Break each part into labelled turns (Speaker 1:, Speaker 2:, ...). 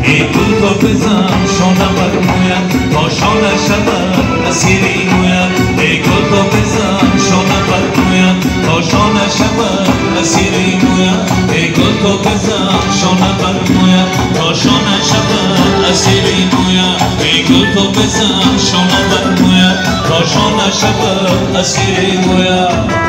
Speaker 1: ای گل تو بزن شانه بر مویت تا شانه شود اسیر مویت ای گل تو بزن شانه بر مویت تا شانه شود اسیر مویت ای گل تو بزن شانه بر مویت تا شانه شود اسیر مویت ای گل تو بزن شانه بر مویت تا شانه شود اسیر مویت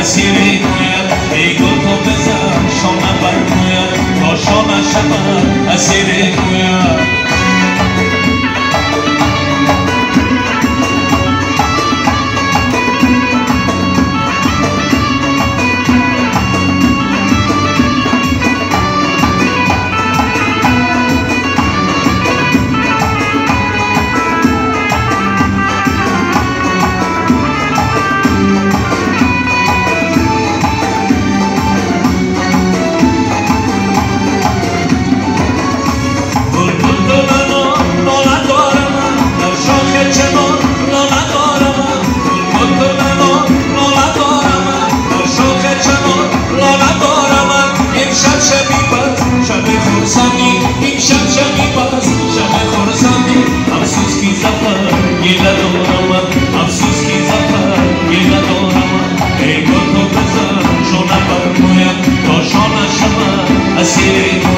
Speaker 1: اسیری مویت ای گل تو بزن شانه بر مویت تا شانه شود اسیری مویت Asiri